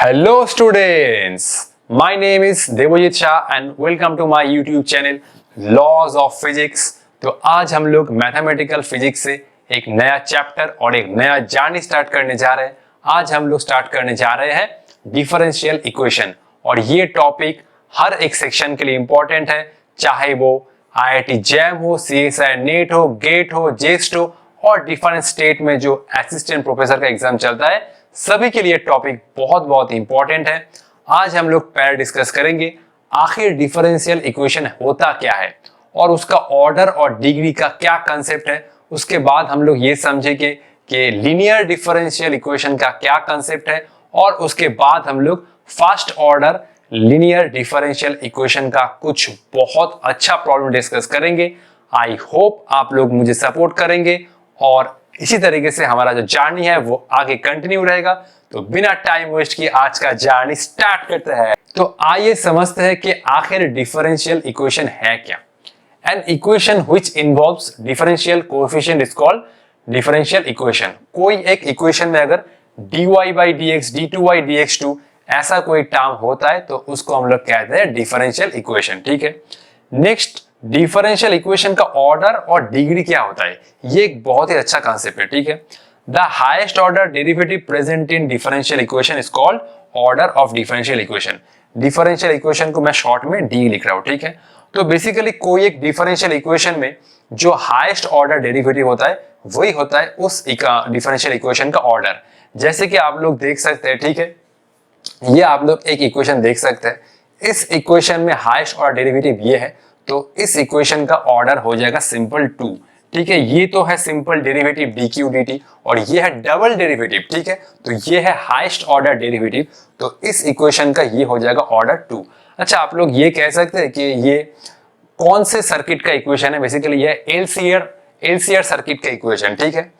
Hello students, my name is Devojit Shah and welcome to my YouTube channel Laws of Physics। तो आज हम लोग mathematical physics से एक नया चैप्टर और एक नया जर्नी स्टार्ट करने जा रहे हैं। आज हम लोग स्टार्ट करने जा रहे हैं डिफरेंशियल इक्वेशन और ये टॉपिक हर एक सेक्शन के लिए इंपॉर्टेंट है, चाहे वो IIT जैम हो, CSI नेट हो, गेट हो, जेस्ट हो और डिफरेंट स्टेट में जो असिस्टेंट प्रोफेसर का एग्जाम चलता है, सभी के लिए टॉपिक बहुत इंपॉर्टेंट है। आज हम लोग पहले डिस्कस करेंगे आखिर डिफरेंशियल इक्वेशन होता क्या है और उसका ऑर्डर और डिग्री का क्या कंसेप्ट है। उसके बाद हम लोग ये समझेंगे कि लीनियर डिफरेंशियल इक्वेशन का क्या कंसेप्ट है और उसके बाद हम लोग first order linear differential equation का कुछ बहुत अच्छा प्रॉब्लम डिस्कस करेंगे। आई होप आप लोग मुझे सपोर्ट करेंगे और इसी तरीके से हमारा जो जर्नी है वो आगे कंटिन्यू रहेगा। तो बिना टाइम वेस्ट किए आज का जर्नी स्टार्ट करते हैं। तो आइए समझते हैं कि आखिर डिफरेंशियल इक्वेशन है क्या। An equation which involves differential coefficient is called differential equation. कोई एक इक्वेशन में अगर dy by dx, d2y dx2 ऐसा कोई टर्म होता है तो उसको हम लोग कहते हैं डिफरेंशियल इक्वेशन। ठीक है, नेक्स्ट डिफरेंशियल इक्वेशन का ऑर्डर और डिग्री क्या होता है, ये एक बहुत ही अच्छा कॉन्सेप्ट है। ठीक है, the highest order derivative present in differential equation is called order of differential equation. Differential equation को मैं शॉर्ट में डी लिख रहा हूं। ठीक है, तो बेसिकली कोई एक डिफरेंशियल इक्वेशन में जो हाईएस्ट ऑर्डर डेरिवेटिव होता है वही होता है उस डिफरेंशियल इक्वेशन का ऑर्डर। जैसे कि आप लोग देख सकते हैं, ठीक है, ये आप लोग एक इक्वेशन देख सकते हैं। इस इक्वेशन में हाईएस्ट ऑर्डर डेरिवेटिव ये है, तो इस इक्वेशन का ऑर्डर हो जाएगा सिंपल 2। ठीक है, ये तो है सिंपल डेरिवेटिव dq dt और ये है डबल डेरिवेटिव। ठीक है, तो ये है हाईएस्ट ऑर्डर डेरिवेटिव, तो इस इक्वेशन का ये हो जाएगा ऑर्डर 2। अच्छा, आप लोग ये कह सकते हैं कि ये कौन से सर्किट का इक्वेशन है। बेसिकली ये एलसीआर सर्किट का इक्वेशन। ठीक है,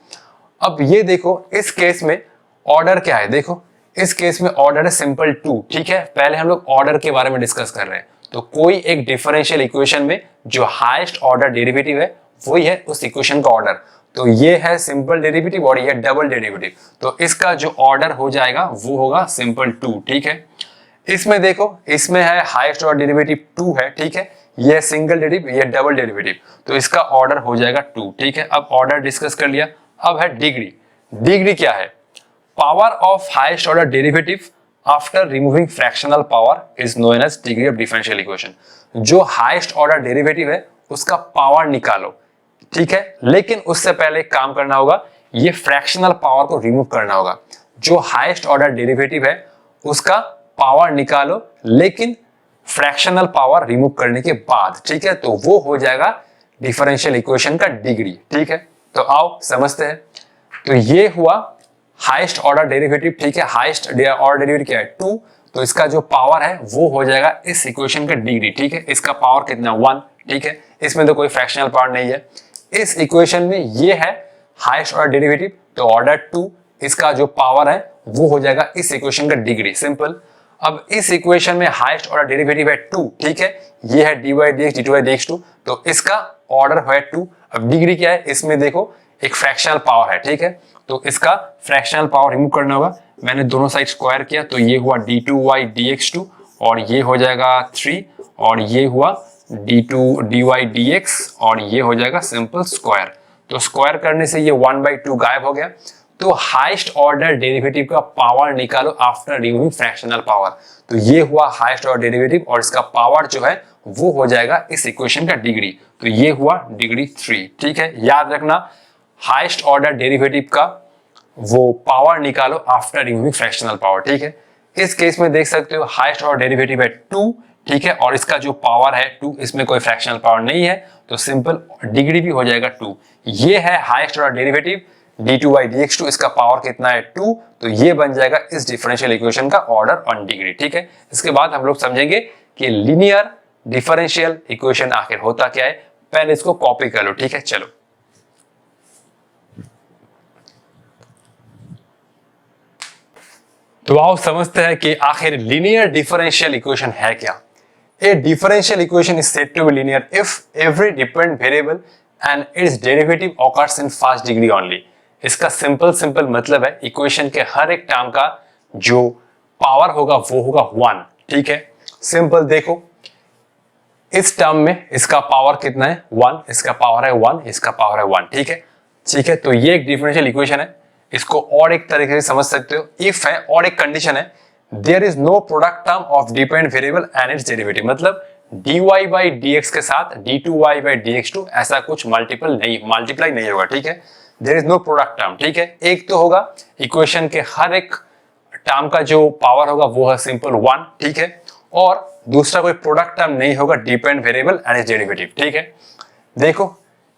अब ये देखो इस केस में ऑर्डर क्या है। देखो इस केस में ऑर्डर है सिंपल 2। ठीक है, पहले हम लोग ऑर्डर के बारे में डिस्कस कर रहे हैं। तो कोई एक डिफरेंशियल इक्वेशन में जो हाईएस्ट ऑर्डर डेरिवेटिव है वही है उस इक्वेशन का ऑर्डर। तो ये है सिंपल डेरिवेटिव और ये डबल डेरिवेटिव, तो इसका जो ऑर्डर हो जाएगा वो होगा सिंपल 2। ठीक है, इसमें देखो इसमें है हाईएस्ट ऑर्डर डेरिवेटिव 2 है। ठीक है, ये सिंगल डेरिवेटिव, ये डबल डेरिवेटिव, तो इसका ऑर्डर हो जाएगा 2। ठीक है, अब ऑर्डर डिस्कस कर लिया। अब है डिग्री। डिग्री क्या है? Power of highest order derivative after removing fractional power is known as degree of differential equation. जो हाईएस्ट ऑर्डर डेरिवेटिव है उसका पावर निकालो। ठीक है, लेकिन उससे पहले काम करना होगा, ये फ्रैक्शनल पावर को रिमूव करना होगा। जो हाईएस्ट ऑर्डर डेरिवेटिव है उसका पावर निकालो, लेकिन फ्रैक्शनल पावर रिमूव करने के बाद। ठीक है, तो वो हो जाएगा डिफरेंशियल इक्वेशन का डिग्री। ठीक है, तो आओ समझते हैं। तो ये हुआ हाईएस्ट ऑर्डर डेरिवेटिव। ठीक है, हाईएस्ट ऑर्डर डेरिवेटिव क्या है? 2, तो इसका जो पावर है वो हो जाएगा इस इक्वेशन का डिग्री। ठीक है, इसका पावर कितना? 1। ठीक है, इसमें तो कोई फ्रैक्शनल पावर नहीं है। इस इक्वेशन में ये है हाईएस्ट ऑर्डर डेरिवेटिव, तो ऑर्डर 2, इसका जो पावर है वो हो जाएगा इस इक्वेशन का डिग्री। सिंपल। अब इस इक्वेशन में हाईएस्ट ऑर्डर डेरिवेटिव है 2। ठीक है, ये है dy dx d2y dx2, तो इसका ऑर्डर है 2। अब डिग्री क्या है? इसमें देखो एक फ्रैक्शनल पावर है। ठीक है, तो इसका फ्रैक्शनल पावर रिमूव करना होगा। मैंने दोनों साइड स्क्वायर किया, तो ये हुआ d2y dx2 और ये हो जाएगा 3 और ये हुआ d2 dy dx और ये हो जाएगा सिंपल स्क्वायर। तो स्क्वायर करने से ये 1/2 गायब हो गया। तो हाईएस्ट ऑर्डर डेरिवेटिव का पावर निकालो आफ्टर रिमूविंग फ्रैक्शनल पावर। तो ये हुआ हाईएस्ट ऑर्डर डेरिवेटिव और इसका पावर जो है वो हो जाएगा इस इक्वेशन का डिग्री। तो ये हुआ डिग्री 3। ठीक है, याद रखना हाईएस्ट ऑर्डर डेरिवेटिव का वो पावर निकालो आफ्टर रिमूविंग फ्रैक्शनल पावर। ठीक है, इस केस में देख सकते हो हाईएस्ट ऑर्डर डेरिवेटिव है 2। ठीक है, और इसका जो पावर है 2, इसमें कोई फ्रैक्शनल पावर नहीं है, तो सिंपल डिग्री भी हो जाएगा 2। ये है highest order derivative d2y dx2, इसका पावर कितना है? 2, तो ये बन जाएगा इस डिफरेंशियल इक्वेशन का ऑर्डर ऑन डिग्री। ठीक है, इसके बाद हम लोग समझेंगे कि लीनियर डिफरेंशियल इक्वेशन आखिर होता क्या है। पहले इसको कॉपी कर लो। ठीक है, चलो। तो आओ समझते हैं कि आखिर लीनियर डिफरेंशियल इक्वेशन है क्या। A differential equation is said to be linear if every dependent variable and its derivative occurs in first degree only। इसका सिंपल मतलब है इक्वेशन के हर एक टर्म का जो पावर होगा वो होगा 1, ठीक है। सिंपल देखो, इस टर्म में इसका पावर कितना है 1, इसका पावर है 1, इसका पावर है 1, ठीक है। ठीक है, तो ये एक डिफरेंशियल इक्वेशन है। इसको और एक तरीके से समझ सकते हो, इफ है और एक कंडीशन है, there is no product term of dependent variable and its derivative, मतलब dy by dx के साथ d2y by dx2 ऐसा कुछ मल्टीप्लाई नहीं होगा, ठीक है। There is no product term, ठीक है। एक तो होगा इक्वेशन के हर एक टर्म का जो पावर होगा वो है सिंपल 1, ठीक है, और दूसरा कोई प्रोडक्ट टर्म नहीं होगा dependent variable and its derivative, ठीक है। देखो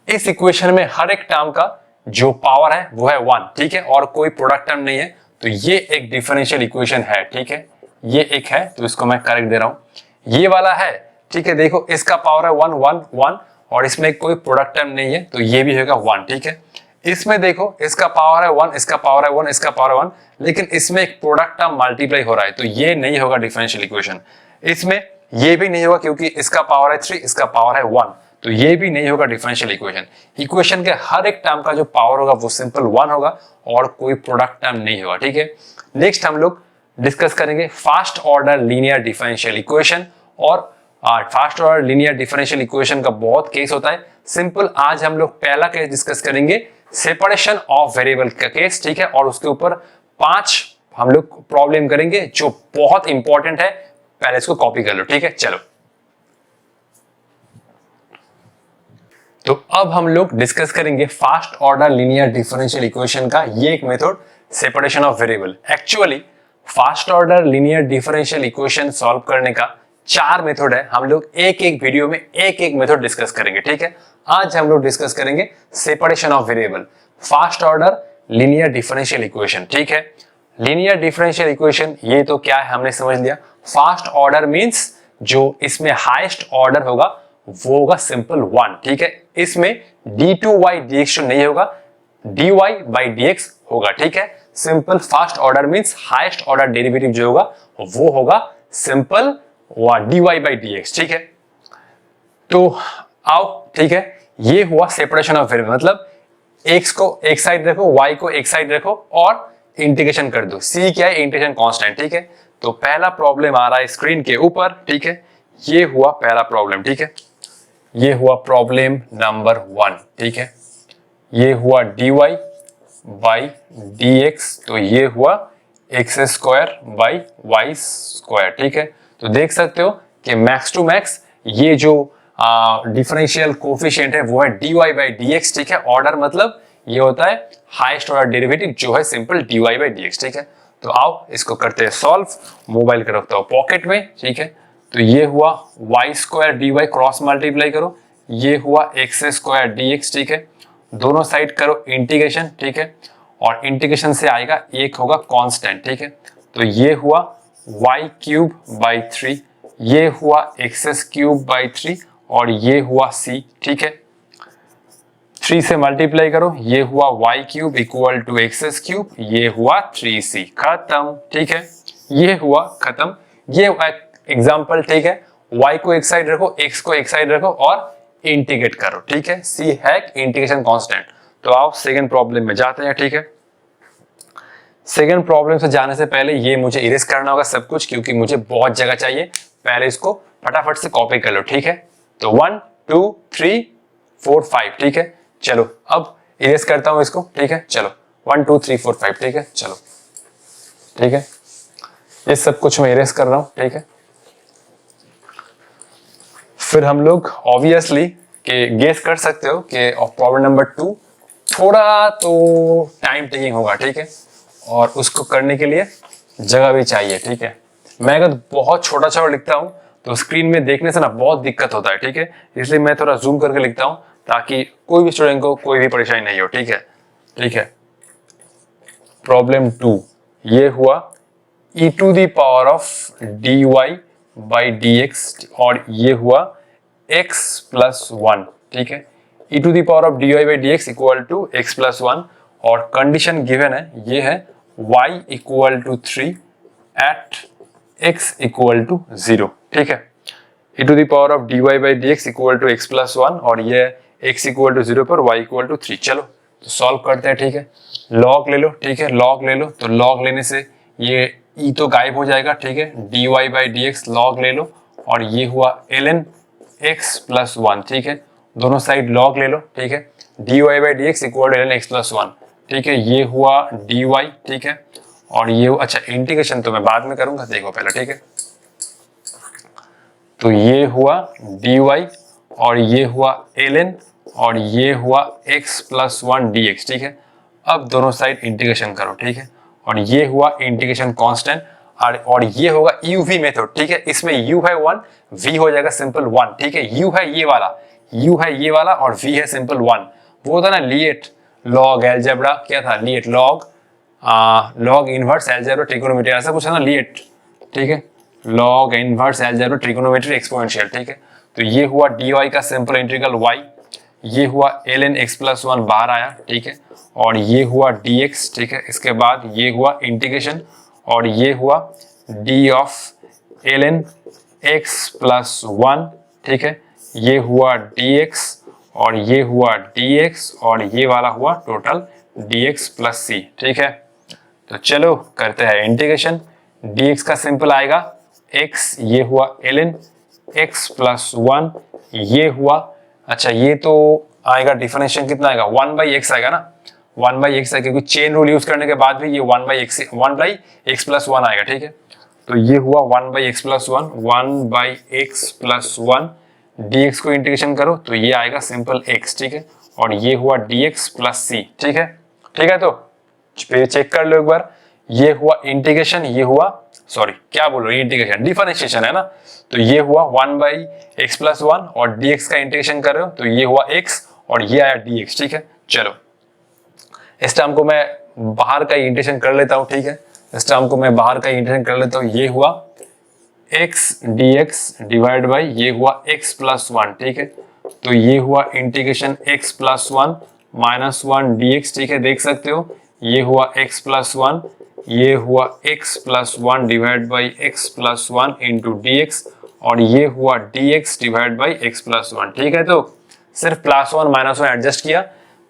इस इक्वेशन में हर एक टर्म का जो पावर है वो है 1, ठीक है, और कोई प्रोडक्ट टर्म नहीं है, तो ये एक डिफरेंशियल इक्वेशन है, ठीक है। ये एक है, तो इसको मैं करेक्ट दे रहा हूं। ये वाला है, ठीक है, देखो इसका पावर है 1 1 1 और इसमें कोई प्रोडक्ट टर्म नहीं है, तो ये भी होगा 1, ठीक है। इसमें देखो इसका पावर है 1, इसका पावर है 1, इसका पावर है 1, लेकिन इसमें एक प्रोडक्ट टर्म मल्टीप्लाई हो रहा है, तो ये नहीं होगा डिफरेंशियल इक्वेशन। इसमें ये भी नहीं होगा क्योंकि इसका पावर है 3, इसका पावर है 1, तो ये भी नहीं होगा डिफरेंशियल इक्वेशन। इक्वेशन के हर एक टर्म का जो पावर होगा वो सिंपल 1 होगा और कोई प्रोडक्ट टर्म नहीं होगा, ठीक है। नेक्स्ट हम लोग डिस्कस करेंगे first order linear differential equation, और first order linear differential equation का बहुत केस होता है। सिंपल आज हम लोग पहला केस डिस्कस करेंगे, सेपरेशन ऑफ वेरिएबल का केस, ठीक है, और उसके ऊपर 5 हम लोग प्रॉब्लम करेंगे जो बहुत इंपॉर्टेंट है, पहले इसको कॉपी कर लो, ठीक है। चलो, तो अब हम लोग डिस्कस करेंगे first order linear differential equation का ये एक method, separation of variable. Actually first order linear differential equation solve करने का 4 मेथड है, हम लोग एक एक वीडियो में एक एक मेथड डिस्कस करेंगे, ठीक है। आज हम लोग डिस्कस करेंगे separation of variable, first order linear differential equation, ठीक है। लीनियर डिफरेंशियल इक्वेशन ये तो क्या है हमने समझ लिया। फर्स्ट ऑर्डर मींस जो इसमें हाईएस्ट ऑर्डर होगा वो होगा सिंपल 1, ठीक है। इसमें d2y dx2 नहीं होगा, dy by dx होगा, ठीक है। Simple first order means highest order derivative जो होगा वो होगा सिंपल dy by dx, ठीक है। तो आओ, ठीक है, ये हुआ सेपरेशन ऑफ वेरिएबल, मतलब x को एक साइड रखो, y को एक साइड रखो और इंटीग्रेशन कर दो। c क्या है, इंटीग्रेशन कांस्टेंट, ठीक है। तो पहला प्रॉब्लम आ रहा है स्क्रीन के ऊपर, ठीक है। ये हुआ पहला प्रॉब्लम, ठीक है। ये हुआ प्रॉब्लम नंबर 1, ठीक है। ये हुआ dy by dx, तो ये हुआ x square by y square, ठीक है। तो देख सकते हो कि मैक्स टू मैक्स ये जो डिफरेंशियल कोफिशिएंट है वो है dy by dx, ठीक है। ऑर्डर मतलब ये होता है हाईएस्ट ऑर्डर डेरिवेटिव जो है सिंपल dy by dx, ठीक है। तो आओ इसको करते हैं सॉल्व, मोबाइल का रखता हूं पॉकेट में, ठीक है। तो ये हुआ y square dy, cross multiply करो, ये हुआ x स्क्वायर dx, ठीक है। दोनों साइड करो इंटीग्रेशन, ठीक है, और इंटीग्रेशन से आएगा एक होगा कांस्टेंट, ठीक है। तो ये हुआ y क्यूब बाई 3, ये हुआ x क्यूब बाई 3 और ये हुआ c, ठीक है। 3 से मल्टीप्लाई करो, ये हुआ y cube equal to x cube, ये हुआ 3c, खत्म, ठीक है। ये हुआ खत्म, ये एग्जाम्पल, ठीक है। y को एक साइड रखो, x को एक साइड रखो और इंटीग्रेट करो, ठीक है। c है इंटीग्रेशन कांस्टेंट। तो आओ सेकंड प्रॉब्लम में जाते हैं, ठीक है। सेकंड प्रॉब्लम से जाने से पहले ये मुझे इरेज करना होगा सब कुछ, क्योंकि मुझे बहुत जगह चाहिए। पहले इसको फटाफट से कॉपी कर लो, ठीक है। तो 1 2 3 4 5, ठीक है। चलो अब इरेज करता हूं इसको, ठीक है। चलो 1 2 3 4 5, ठीक है। चलो, ठीक है, ये सब कुछ मैं इरेज कर रहा हूं, ठीक है। फिर हम लोग ऑब्वियसली के गेस कर सकते हो कि प्रॉब्लम नंबर 2 थोड़ा तो टाइम टेकिंग होगा, ठीक है, और उसको करने के लिए जगह भी चाहिए, ठीक है। मैं अगर बहुत छोटा छोटा लिखता हूं तो स्क्रीन में देखने से ना बहुत दिक्कत होता है, ठीक है। इसलिए मैं थोड़ा जूम करके लिखता हूं ताकि कोई भी स्टूडेंट को कोई भी परेशानी नहीं हो, ठीक है, ठीक है। प्रॉब्लम 2 ये हुआ e to the power of dy by dx और ये हुआ x प्लस 1, ठीक है। e to the power of dy by dx equal to x plus 1 और कंडीशन गिवन है ये है y equal to 3 at x equal to 0, ठीक है। e to the power of dy by dx equal to x plus 1 और ये x equal to 0 पर y equal to 3। चलो तो सॉल्व करते हैं, ठीक है। लॉग ले लो, ठीक है, लॉग ले लो। तो लॉग लेने से ये ई तो गायब हो जाएगा, ठीक है, dy by d x log ले लो, और ये हुआ ln x प्लस 1, ठीक है, दोनों साइड लॉग ले लो, ठीक है, dy by d x equal to ln x plus 1, ठीक है, ये हुआ dy, ठीक है, और ये अच्छा इंटीग्रेशन तो मैं बाद में करूंगा, देखो पहले, ठीक है, तो ये हुआ dy और ये हुआ ln और ये हुआ x प्लस 1 dx, ठीक है। अब दोनों साइड इंटीग्रेशन करो, ठीक है, और ये हुआ इंटीग्रेशन कांस्टेंट, और ये होगा uv मेथड, ठीक है, इसमें u है 1, v हो जाएगा सिंपल 1, ठीक है, u है ये वाला और v है सिंपल 1। वो था ना लिएट लॉग एलजेब्रा, क्या था लिएट लॉग इनवर्स एलजेब्रा ट्रिगोनोमेट्री, ऐसा कुछ है ना लिएट, ठीक है, log inverse algebra trigonometry exponential, ठीक है। तो ये हुआ dy का सिंपल इंटीग्रल y, ये हुआ ln x प्लस 1 बाहर आया, ठीक है, और ये हुआ dx, ठीक है, इसके बाद ये हुआ इंटीग्रेशन और ये हुआ d of ln x plus 1, ठीक है, ये हुआ dx और ये हुआ dx और ये वाला हुआ टोटल dx प्लस c, ठीक है। तो चलो करते हैं इंटीग्रेशन, dx का सिंपल आएगा x, ये हुआ ln x प्लस 1, ये हुआ, अच्छा ये तो आएगा डिफरेंशिएशन कितना आएगा 1 बाई एक्स आएगा ना, 1 बाई एक्स आएगा, क्योंकि चेन रूल यूज करने के बाद भी ये 1 बाई एक्स प्लस 1 आएगा, ठीक है। तो ये हुआ 1 by x plus 1, 1 by x plus 1, dx को इंटीग्रेशन करो तो ये आएगा सिंपल x, ठीक है, और ये हुआ dx प्लस c, ठीक है, ठीक है। तो चेक कर लो एक बार, ये हुआ इंटीग्रेशन, ये हुआ सॉरी क्या बोल रहे हो इंटीग्रेशन, डिफरेंशिएशन है ना, तो ये हुआ 1 बाई एक्स प्लस 1 और dx का इंटीग्रेशन कर रहे हो तो ये हुआ x और ये आया dx, ठीक है। चलो इस टर्म को मैं बाहर का इंटीग्रेशन कर लेता हूं, ठीक है, इस टर्म को मैं बाहर का इंटीग्रेशन कर लेता हूं, ये हुआ x dx डिवाइड बाई ये हुआ x प्लस 1, ठीक है, तो ये हुआ integration x plus 1 minus 1 dx, ठीक है, देख सकते हो ये हुआ x प्लस 1, ये हुआ x plus 1 divide by x plus 1 into dx और ये हुआ dx divide by x plus 1, ठीक है। तो सिर्फ प्लस 1 माइनस 1 एडजस्ट किया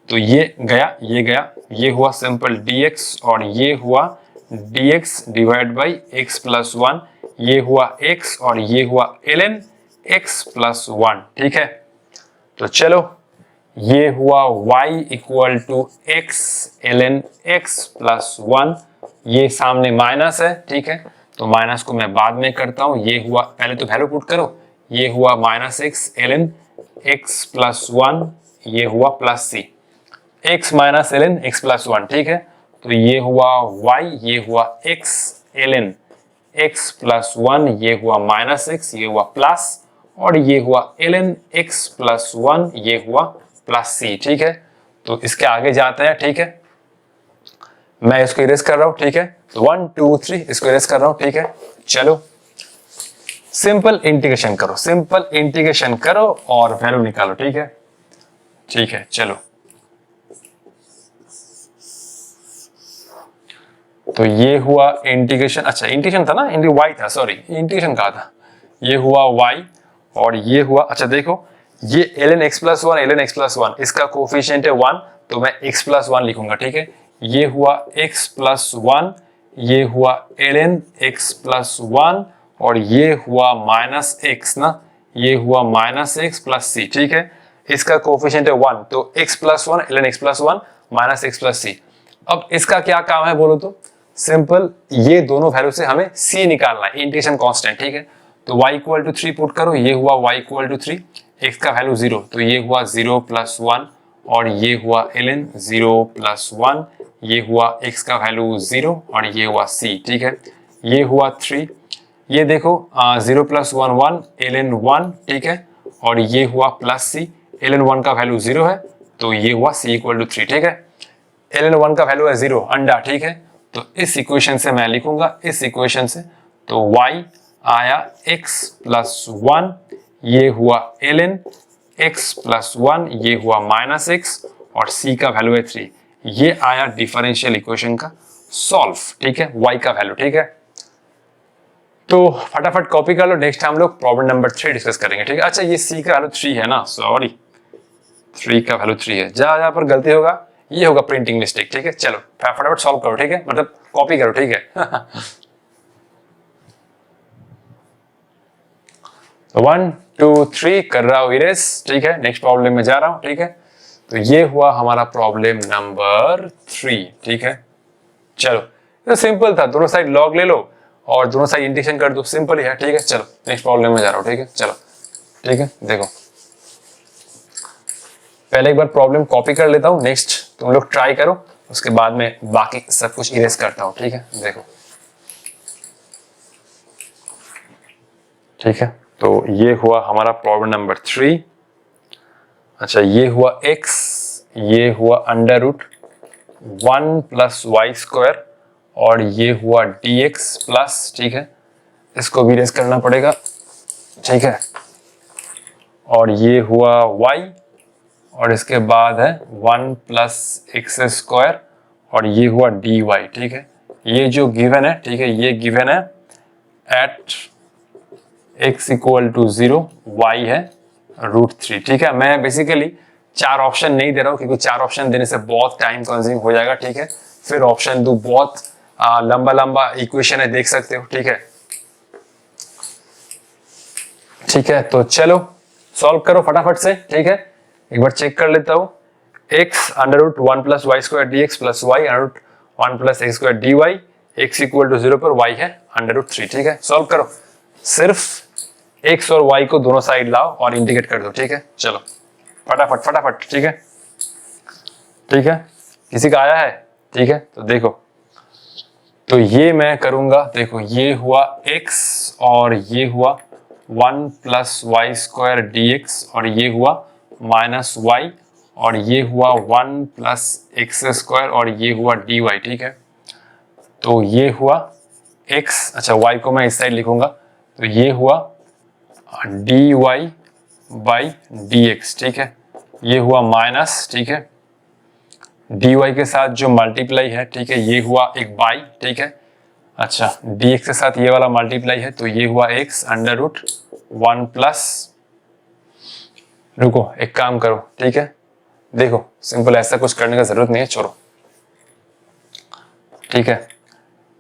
तो ये गया, ये हुआ सिंपल dx और ये हुआ dx divide by x plus 1, ये हुआ x और ये हुआ ln x प्लस 1, ठीक है। तो चलो ये हुआ y equal to x ln x plus 1, ये सामने माइनस है, ठीक है, तो माइनस को मैं बाद में करता हूं, ये हुआ पहले तो वैल्यू पुट करो, ये हुआ minus x ln x plus 1, ये हुआ plus c, x minus ln x plus 1, ठीक है, तो ये हुआ y, ये हुआ x ln x प्लस 1, ये हुआ माइनस x, ये हुआ प्लस, और ये हुआ ln x प्लस 1, ये हुआ प्लस c, ठीक है। तो इसके आगे जाते हैं, ठीक है, मैं इसको इरेज कर रहा हूं, ठीक है, तो 1 2 3 इसको इरेज कर रहा हूं, ठीक है। चलो सिंपल इंटीग्रेशन करो और वैल्यू निकालो, ठीक है, ठीक है। चलो तो ये हुआ इंटीग्रेशन, अच्छा इंटीग्रेशन था ना, y था, सॉरी इंटीग्रेशन कहा था, ये हुआ y और ये हुआ, अच्छा देखो ये ln x प्लस 1 इसका कोफिशिएंट है 1, तो मैं x प्लस 1 लिखूंगा, ठीक है, ये हुआ x प्लस 1, ये हुआ ln x प्लस 1 और ये हुआ माइनस x ना, ये हुआ माइनस x प्लस c, ठीक है, इसका कोफिशिएंट है 1, तो x plus 1 ln x plus 1 minus x प्लस c। अब इसका क्या काम है बोलो तो, सिंपल ये दोनों वैल्यू से हमें c निकालना है, इंटीग्रेशन कांस्टेंट, ठीक है, तो y इक्वल टू 3 पुट करो, ये हुआ y इक्वल टू 3, x का वैल्यू 0, तो ये हुआ 0 प्लस 1 और ये हुआ ln 0 प्लस 1, ये हुआ x का वैल्यू 0 और ये हुआ c, ठीक है, ये हुआ 3, ये देखो 0 प्लस 1 1 ln 1, ठीक है, और ये हुआ प्लस c, ln 1 का वैल्यू 0 है तो ये हुआ c इक्वल टू 3, ठीक है, ln 1 का वैल्यू है 0 अंडा, ठीक है, तो इस इक्वेशन से मैं लिखूंगा, इस इक्वेशन से तो y आया x प्लस 1, ये हुआ ln x प्लस 1, ये हुआ माइनस x और c का वैल्यू है 3, ये आया डिफरेंशियल इक्वेशन का सॉल्व, ठीक है, y का वैल्यू, ठीक है। तो फटाफट कॉपी कर लो, नेक्स्ट हम लोग प्रॉब्लम नंबर 3 डिस्कस करेंगे, ठीक है। अच्छा ये c का वैल्यू 3 है ना, सॉरी 3 का वैल्यू 3 है, जहां पर गलती होगा ये होगा प्रिंटिंग मिस्टेक, ठीक है। चलो फटाफट सॉल्व करो, ठीक है, मतलब कॉपी करो, ठीक है। 1 2 3 कर रहा हूँ इरेज, ठीक है। नेक्स्ट प्रॉब्लम में जा रहा हूँ, ठीक है। तो ये हुआ हमारा प्रॉब्लम नंबर 3, ठीक है। चलो तो सिंपल था, दोनों साइड लॉग ले लो और दोनों साइड इंटीग्रेशन कर दो, सिंपल ही है, ठीक है। चलो नेक्स्ट प्रॉब्लम में जा रहा हूँ, ठीक है। चलो ठीक है, देखो पहले एक बार प्रॉब्लम कॉपी कर लेता हूँ, नेक्स्ट तुम लोग ट्राई करो, उसके बाद में बाकी सब कुछ इरेज करता हूँ, ठीक है। देखो ठीक है, तो ये हुआ हमारा प्रॉब्लम नंबर 3। अच्छा, ये हुआ x, ये हुआ under root 1 plus y square और ये हुआ dx प्लस, ठीक है। इसको भी इरेज करना पड़ेगा, ठीक है। और ये हुआ y और इसके बाद है 1 प्लस एक्स स्क्वायर और ये हुआ dy, ठीक है। ये जो गिवन है, ठीक है, ये गिवन है at x equal to 0, y है √3, ठीक है। मैं बेसिकली 4 ऑप्शन नहीं दे रहा हूँ क्योंकि 4 ऑप्शन देने से बहुत टाइम कंज्यूम हो जाएगा, ठीक है। फिर ऑप्शन दो, बहुत लंबा लंबा इक्वेशन है, देख सकते हो, ठीक है। ठीक है, तो चलो सॉल्व करो फटाफट से, ठीक है। एक बार चेक कर लेता हूँ। x under root 1 plus y square d x plus y under root 1 plus x square d y, x equal to 0 पर y है अंडर रूट 3, ठीक है। सॉल्व करो, सिर्फ x और y को दोनों साइड लाओ और इंटीग्रेट कर दो, ठीक है। चलो फटाफट फटाफट, ठीक है। ठीक है, किसी का आया है, ठीक है। तो देखो, तो ये मैं करूंगा, देखो ये हुआ x और ये हुआ 1 plus y square d x और ये हुआ माइनस वाई और ये हुआ 1 प्लस एक्स स्क्वायर और ये हुआ डी वाई, ठीक है। तो ये हुआ x, अच्छा y को मैं इस साइड लिखूंगा, तो ये हुआ d y by d x, ठीक है। ये हुआ माइनस, ठीक है, डी वाई के साथ जो मल्टीप्लाई है, ठीक है, ये हुआ एक बाई, ठीक है। अच्छा, डी एक्स के साथ ये वाला मल्टीप्लाई है, तो ये हुआ एक्स अंडर रूट 1 प्लस, रुको एक काम करो, ठीक है। देखो सिंपल, ऐसा कुछ करने का जरूरत नहीं है, छोड़ो, ठीक है।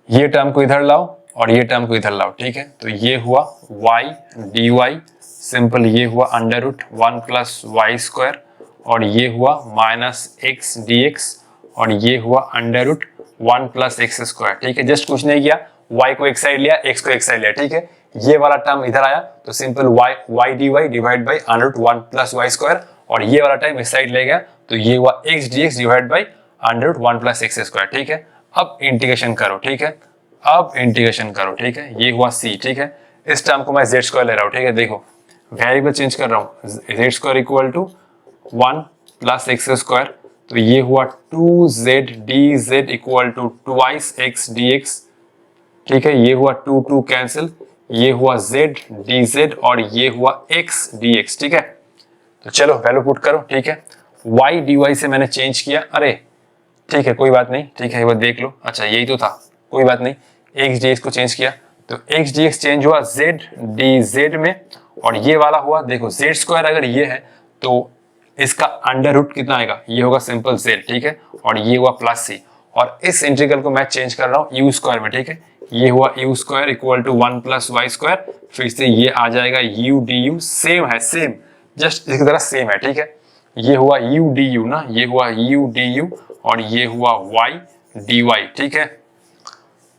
ये टर्म को इधर लाओ और ये टर्म को इधर लाओ, ठीक है। तो ये हुआ y dy, सिंपल ये हुआ under root 1 plus y square और ये हुआ माइनस एक्स dx और ये हुआ under root 1 plus x square, ठीक है। जस्ट कुछ नहीं किया, y को एक साइड लिया, x को एक साइड लिया, ठीक है। ये वाला टर्म इधर आया तो simple y dy divide by under root 1 plus y square और ये वाला टर्म इस साइड ले गया तो ये हुआ x dx divide by under root 1 plus x square, ठीक है। अब इंटीग्रेशन करो, ठीक है। अब इंटीग्रेशन करो, ठीक है। ये हुआ c, ठीक है। इस टर्म को मैं z स्क्वायर ले रहा हूँ, ठीक है। देखो वेरिएबल चेंज कर रहा हूँ, z square equal to 1 plus x square, तो ये हुआ 2z dz equal to twice x dx, ठीक है। ये हुआ 2 2 कैंसिल, ये हुआ z dz और ये हुआ x dx, ठीक है। तो चलो वैल्यू पुट करो, ठीक है। y dy से मैंने चेंज किया, अरे ठीक है कोई बात नहीं, ठीक है, वो देख लो, अच्छा यही तो था, कोई बात नहीं। x dx को चेंज किया तो x dx चेंज हुआ z dz में और ये वाला हुआ, देखो z स्क्वायर अगर ये है तो इसका अंडर रूट कितना आएगा, ये होगा सिंपल z, ठीक है। और ये हुआ प्लस c और इस इंटीग्रल को मैं चेंज कर रहा हूँ u स्क्वायर में, ठीक है। ये हुआ u square equal to 1 plus y square, फिर से ये आ जाएगा u du, सेम है, सेम जस्ट इसकी तरह सेम है, ठीक है। ये हुआ u du ना, ये हुआ u du और ये हुआ y dy, ठीक है।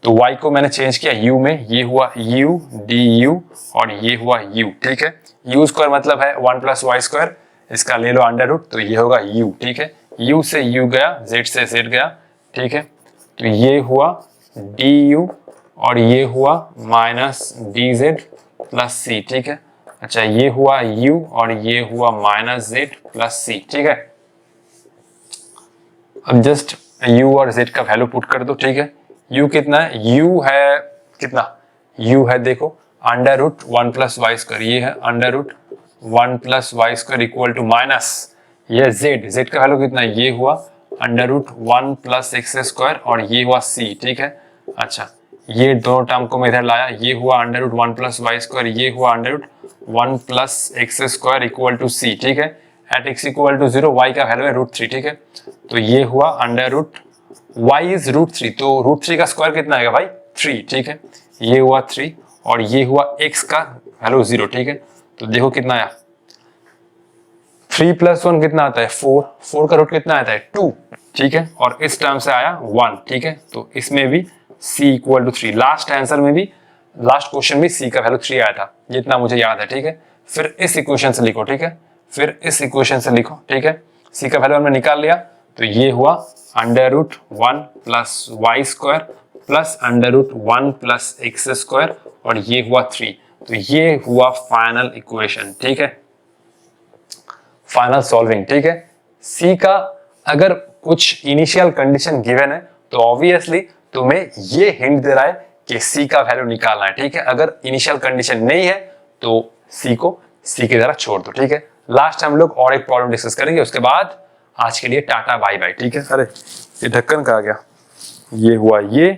तो y को मैंने चेंज किया u में, ये हुआ u du और ये हुआ u, ठीक है। u स्क्वायर मतलब है 1 प्लस वाई स्क्वायर, इसका ले लो अंडर रूट, तो ये होगा u, ठीक है। u से u गया, z से z गया, ठीक है। तो ये हुआ du और ये हुआ माइनस dz प्लस c, ठीक है। अच्छा, ये हुआ u और ये हुआ माइनस z प्लस c, ठीक है। अब जस्ट u और z का वैल्यू पुट कर दो, ठीक है। u कितना है, u है कितना, u है देखो under root 1 plus y square, ये है under root 1 plus y square equal to minus ये z का वैल्यू कितना है, ये हुआ under root 1 plus x square और ये हुआ c, ठीक है। अच्छा, ये दोनों टर्म को मैं इधर लाया, ये हुआ under root 1 plus y square, ये हुआ under root 1 plus x square equal to c, ठीक है। At x equal to 0 y का वैल्यू है √3, ठीक है। तो ये हुआ अंडर रूट y इज √3, तो √3 का स्क्वायर कितना आएगा भाई 3, ठीक है। ये हुआ 3 और ये हुआ x का वैल्यू 0, ठीक है। तो देखो कितना आया, 3 + 1 कितना आता है 4, 4 का रूट कितना आता है 2, ठीक है, और इस टर्म से आया 1, ठीक है। तो इसमें भी c = 3, लास्ट आंसर में भी, लास्ट क्वेश्चन में c का वैल्यू 3 आया था, जितना मुझे याद है, ठीक है। फिर इस इक्वेशन से लिखो, ठीक है, फिर इस इक्वेशन से लिखो, ठीक है। c का वैल्यू हमने निकाल लिया, तो ये हुआ √1 + y² प्लस √1 + x², और ये हुआ 3। तो ये हुआ फाइनल इक्वेशन, ठीक है, फाइनल सॉल्विंग, ठीक है। सी का अगर कुछ इनिशियल कंडीशन गिवन है तो ऑब्वियसली तुम्हें ये हिंट दे रहा है कि सी का वैल्यू निकालना है, ठीक है। अगर इनिशियल कंडीशन नहीं है तो सी को सी की तरह छोड़ दो, ठीक है। लास्ट हम लोग और एक प्रॉब्लम डिस्कस करेंगे, उसके बाद आज के लिए टाटा बाय बाय, ठीक है। अरे ये ढक्कन कहाँ गया, ये हुआ ये,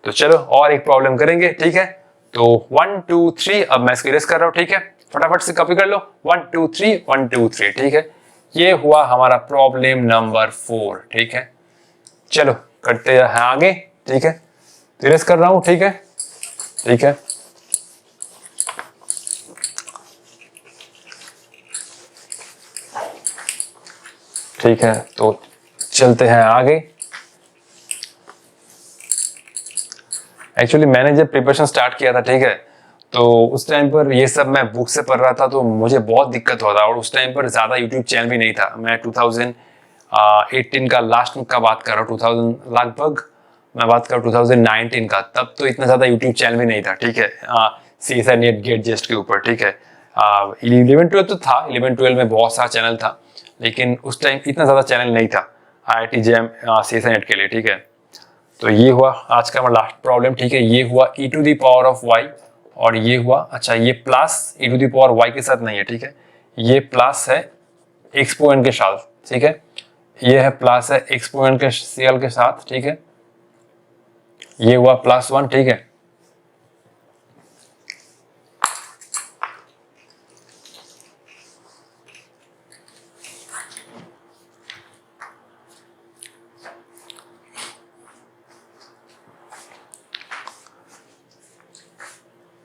तो चलो और एक प्रॉब्लम करेंगे, ठीक है। तो 1 2 3, अब मैं इसको इरेज कर रहा हूं, ठीक है, फटाफट से कॉपी कर लो, 1 2 3 1 2 3, ठीक है। ये हुआ हमारा प्रॉब्लम नंबर 4, ठीक है। चलो करते हैं आगे, ठीक है, इरेज कर रहा हूं, ठीक है, ठीक है। ठीक है, तो चलते हैं आगे। एक्चुअली मैंने जब प्रिपरेशन स्टार्ट किया था, ठीक है, तो उस टाइम पर ये सब मैं बुक से पढ़ रहा था, तो मुझे बहुत दिक्कत हुआ था, और उस टाइम पर ज़्यादा यूट्यूब चैनल भी नहीं था। मैं 2018 का लास्ट का बात कर रहा हूँ, 2000 लगभग मैं बात कर 2019 का, तब तो इतना ज़्यादा यूट्यूब चैनल भी नहीं था, ठीक है, CSI नेट गेट जेस्ट के ऊपर, ठीक है। 11-12 तो था, 11-12 में बहुत सारा चैनल था, लेकिन उस टाइम इतना ज़्यादा चैनल नहीं था IIT JAM CSI नेट के लिए, ठीक है। तो ये हुआ आज का हमारा लास्ट प्रॉब्लम, ठीक है। ये हुआ e⁻y, और ये हुआ, अच्छा ये प्लस e⁻y के साथ नहीं है, ठीक है, ये प्लस है एक्सपोनेंट के साथ, ठीक है, ये है प्लस है एक्सपोनेंट के CL के साथ, ठीक है। ये हुआ +1, ठीक है।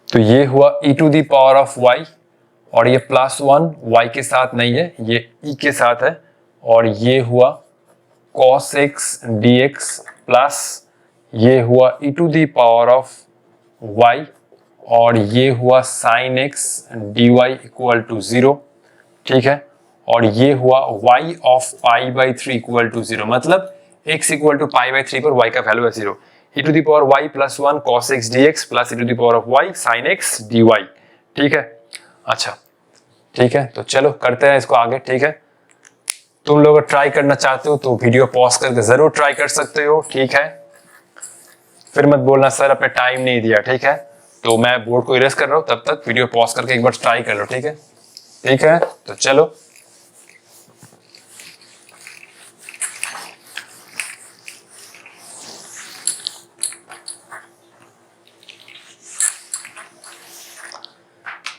तो ये हुआ e⁻y, और ये +1 y के साथ नहीं है, ये e के साथ है, और ये हुआ cos x dx प्लस ये हुआ e⁻y, और ये हुआ sin x dy = 0, ठीक है। और ये हुआ y of π/3 = 0, मतलब x = π/3 पर y का वैल्यू है 0। e⁻y + 1 cos x dx plus e⁻y sin x dy, ठीक है। अच्छा ठीक है, तो चलो करते हैं इसको आगे, ठीक है। तुम लोग ट्राई करना चाहते हो तो वीडियो पॉज करके जरूर ट्राई कर सकते हो, ठीक है। फिर मत बोलना सर आपने टाइम नहीं दिया, ठीक है। तो मैं बोर्ड को इरेज कर रहा हूं, तब तक वीडियो पॉज करके एक बार ट्राई कर लो, ठीक है, ठीक है। तो चलो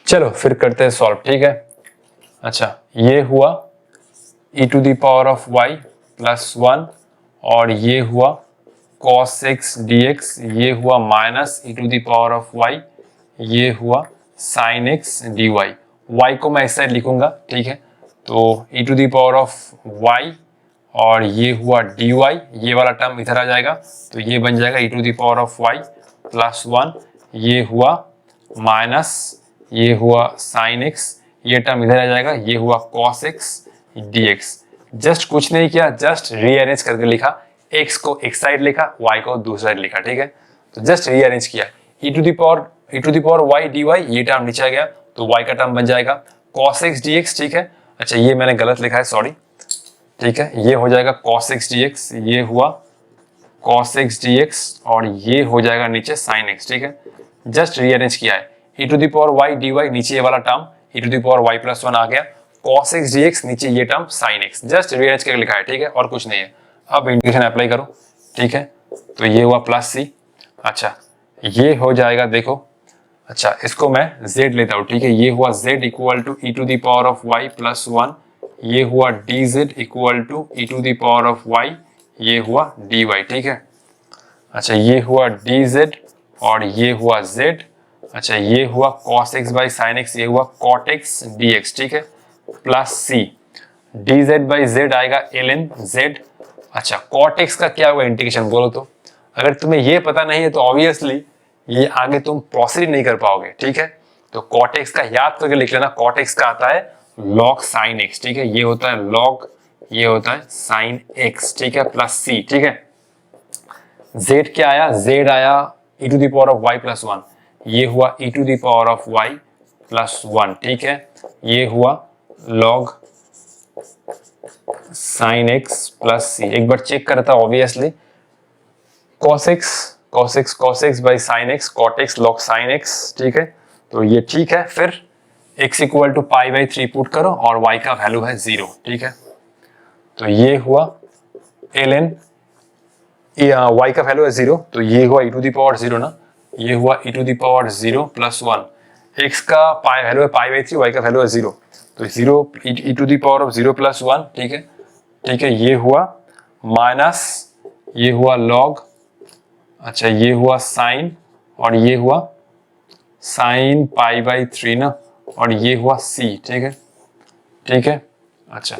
चलो फिर करते हैं सॉल्व, ठीक है। अच्छा ये हुआ e⁻y + 1, और ये हुआ cos x dx, ये हुआ -e⁻y, ये हुआ sin x dy। y को मैं इस साइड लिखूंगा, ठीक है। तो e⁻y, और ये हुआ dy, ये वाला टर्म इधर आ जाएगा, तो ये बन जाएगा e⁻y + 1, ये हुआ माइनस, ये हुआ sin x, ये टर्म इधर आ जाएगा, ये हुआ cos x dx। जस्ट कुछ नहीं किया, जस्ट रीअरेंज करके लिखा, x को एक साइड लिखा, y को दूसरी साइड लिखा, ठीक है। तो जस्ट रीअरेंज किया, e⁻y dy, ये टर्म नीचे आ गया, तो y का टर्म बन जाएगा cos x dx, ठीक है। अच्छा ये मैंने गलत लिखा है, सॉरी, ठीक है। ये हो जाएगा cos x dx, ये हुआ cos x dx, और ये हो जाएगा नीचे sin x, ठीक है। जस्ट रीअरेंज किया है, e⁻y dy नीचे ये वाला टर्म e⁻y + 1 आ गया, cos x dx नीचे ये term sin x, just rearrange करके लिखा है, ठीक है, और कुछ नहीं है। अब इंटीग्रेशन अप्लाई करो, ठीक है। तो ये हुआ +c, अच्छा ये हो जाएगा, देखो, अच्छा इसको मैं z लेता हूँ, ठीक है। ये हुआ z = e⁻y + 1, ये हुआ dz = e⁻y, ये हुआ dy, ठीक है। अच्छा ये हुआ dz, और ये हुआ z, अच्छा ये हुआ cos x by sine x, ये हुआ cot x dx, ठीक है, plus c dz by z आएगा ln z। अच्छा cot x का क्या हुआ इंटीग्रेशन बोलो तो, अगर तुम्हें ये पता नहीं है तो ऑब्वियसली ये आगे तुम प्रोसीड नहीं कर पाओगे, ठीक है। तो cot x का याद करके लिख लेना, cot x का आता है log sin x, ठीक है, ये होता है log, ये होता है sin x, ठीक है, प्लस c, ठीक है। z क्या आया, z आया e to the power of y plus 1, ये हुआ e to the power of y plus 1, ठीक है, ये हुआ log sin x प्लस c। एक बार चेक करता obviously cos x by sin x, cot x log sin x, ठीक है, तो ये ठीक है। फिर x equal to pi by 3 put करो और y का वैल्यू है 0, ठीक है, तो ये हुआ ln, y का वैल्यू है 0, तो ये हुआ e टू द पावर 0 ना, ये हुआ e to the power 0 plus 1, x का पाई वैल्यू है पाई बाई 3, y का वैल्यू है 0, तो 0 e to the power of 0 plus 1, ठीक है, ठीक है, ये हुआ माइनस, ये हुआ log, अच्छा ये हुआ साइन और ये हुआ साइन पाई बाई 3 ना, और ये हुआ c, ठीक है, ठीक है। अच्छा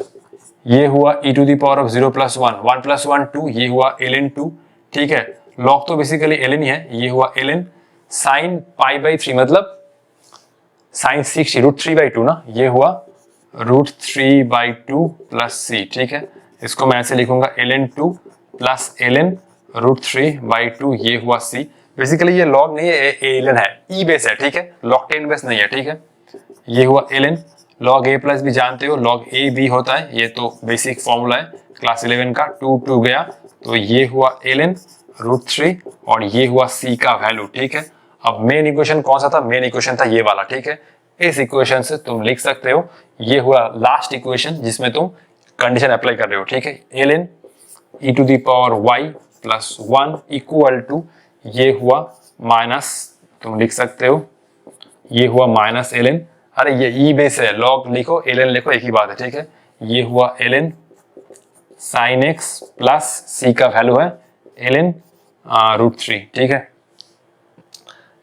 ये हुआ e to the power of 0 plus 1, 1 plus 1 2, ये हुआ ln 2, ठीक है, log तो बेसिकली ln ही है, ये हुआ ln साइन पाई बाई 3 मतलब साइन 60 रूट 3 बाई 2 ना, ये हुआ रूट 3 बाई 2 प्लस c, ठीक है, इसको मैं ऐसे लिखूंगा ln 2 plus ln root 3 by 2, ये हुआ c। बेसिकली ये log नहीं है, ln है, e बेस है, ठीक है, log 10 बेस नहीं है, ठीक है, ये हुआ ln log a प्लस भी जानते हो log a b होता है, ये तो बेसिक फॉर्मूला है क्लास 11 का, 2 गया, तो ये हुआ ln रूट 3 और ये हुआ c का वैल्यू, ठीक है। अब मेन इक्वेशन कौन सा था, मेन इक्वेशन था ये वाला, ठीक है, इस इक्वेशन से तुम लिख सकते हो, ये हुआ लास्ट इक्वेशन जिसमें तुम कंडीशन अप्लाई कर रहे हो, ठीक है, ln e to the power y plus 1 equal to, ये हुआ माइनस, तुम लिख सकते हो ये हुआ माइनस ln, अरे ये e बेस है, log लिखो ln लिखो एक ही बात है, ठीक है, ये हुआ ln sin x प्लस c का वैल्यू है ln रूट 3, ठीक है।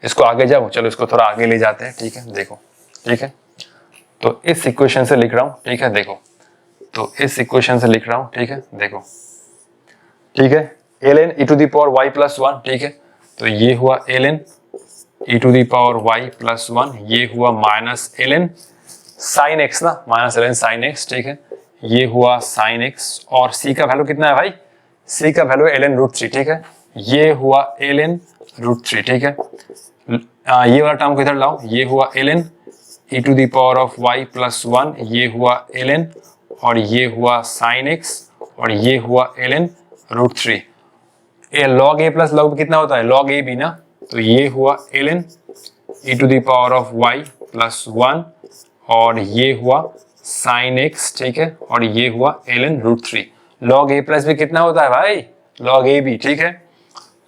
इसको आगे जाओ, चलो इसको थोड़ा आगे ले जाते हैं, ठीक है, देखो, ठीक है, तो इस इक्वेशन से लिख रहा हूं, ठीक है, देखो, तो इस इक्वेशन से लिख रहा हूं, ठीक है, देखो, ठीक है, ln e to the power y plus 1, ठीक है, तो ये हुआ ln e to the power y plus 1, ये हुआ माइनस ln साइन x ना, माइनस ln साइन x, ठीक है, ये हुआ साइन x और c का वैल्यू कितना है भाई, c का वैल्यू है ln रूट 3, ठीक है, ये हुआ ln रूट 3, ठीक है, ये वाला टर्म को इधर लाओ, ये हुआ ln e to the power of y plus 1, ये हुआ ln और ये हुआ साइन x और ये हुआ ln रूट 3, ये log a plus log b कितना होता है, log a b ना, तो ये हुआ ln e to the power of y plus 1 और ये हुआ साइन x, ठीक है, और ये हुआ ln root 3, log a plus b कितना होता है भाई, log a b, ठीक है,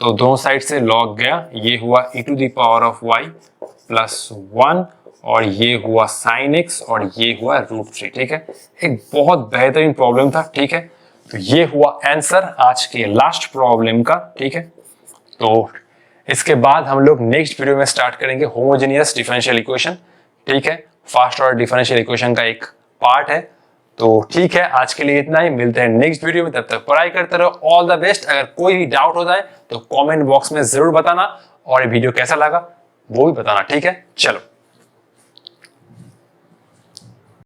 तो दोनों साइड से log गया, ये हुआ e to the power of y plus 1 और ये हुआ साइन x और ये हुआ रूट 3, ठीक है, एक बहुत बेहतरीन प्रॉब्लम था, ठीक है, तो ये हुआ आंसर आज के लास्ट प्रॉब्लम का, ठीक है। तो इसके बाद हम लोग नेक्स्ट वीडियो में स्टार्ट करेंगे होमोजेनियस डिफरेंशियल इक्वेशन, ठीक है, फर्स्ट ऑर्डर डिफरेंशियल इक्वेशन का एक पार्ट है। तो ठीक है, आज के लिए इतना ही, मिलते हैं नेक्स्ट वीडियो में, तब तक पढ़ाई करते रहो, ऑल द बेस्ट। अगर कोई भी डाउट होता है तो कमेंट बॉक्स में जरूर बताना और ये वीडियो कैसा लगा वो भी बताना, ठीक है, चलो।